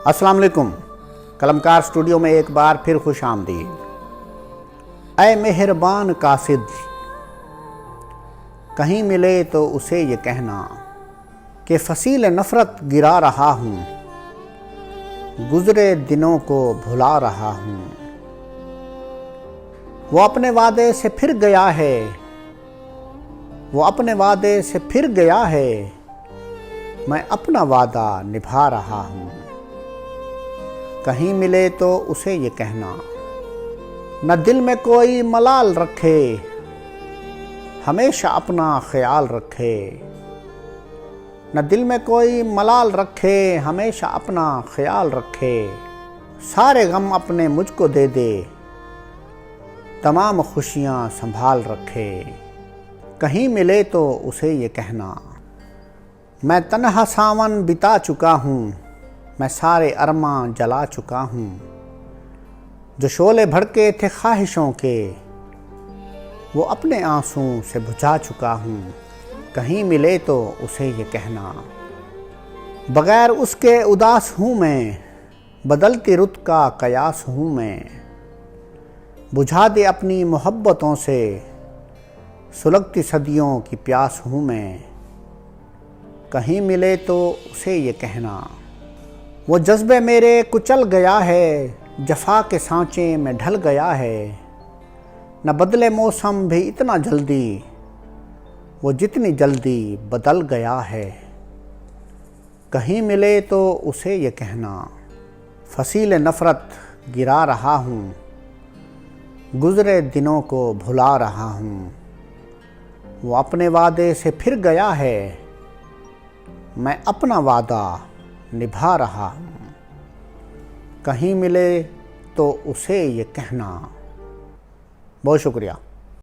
السلام علیکم۔ قلمکار اسٹوڈیو میں ایک بار پھر خوش آمدید۔ اے مہربان قاصد، کہیں ملے تو اسے یہ کہنا کہ فصیل نفرت گرا رہا ہوں، گزرے دنوں کو بھلا رہا ہوں۔ وہ اپنے وعدے سے پھر گیا ہے، وہ اپنے وعدے سے پھر گیا ہے، میں اپنا وعدہ نبھا رہا ہوں۔ کہیں ملے تو اسے یہ کہنا، نہ دل میں کوئی ملال رکھے، ہمیشہ اپنا خیال رکھے۔ نہ دل میں کوئی ملال رکھے، ہمیشہ اپنا خیال رکھے۔ سارے غم اپنے مجھ کو دے دے، تمام خوشیاں سنبھال رکھے۔ کہیں ملے تو اسے یہ کہنا، میں تنہا ساون بتا چکا ہوں، میں سارے ارماں جلا چکا ہوں۔ جو شعلے بھڑکے تھے خواہشوں کے، وہ اپنے آنسوں سے بجھا چکا ہوں۔ کہیں ملے تو اسے یہ کہنا، بغیر اس کے اداس ہوں میں، بدلتی رت کا قیاس ہوں میں۔ بجھا دے اپنی محبتوں سے، سلگتی صدیوں کی پیاس ہوں میں۔ کہیں ملے تو اسے یہ کہنا، وہ جذبے میرے کچل گیا ہے، جفا کے سانچے میں ڈھل گیا ہے۔ نہ بدلے موسم بھی اتنا جلدی، وہ جتنی جلدی بدل گیا ہے۔ کہیں ملے تو اسے یہ کہنا، فصیل نفرت گرا رہا ہوں، گزرے دنوں کو بھلا رہا ہوں۔ وہ اپنے وعدے سے پھر گیا ہے، میں اپنا وعدہ نبھا رہا ہوں۔ کہیں ملے تو اسے یہ کہنا۔ بہت شکریہ۔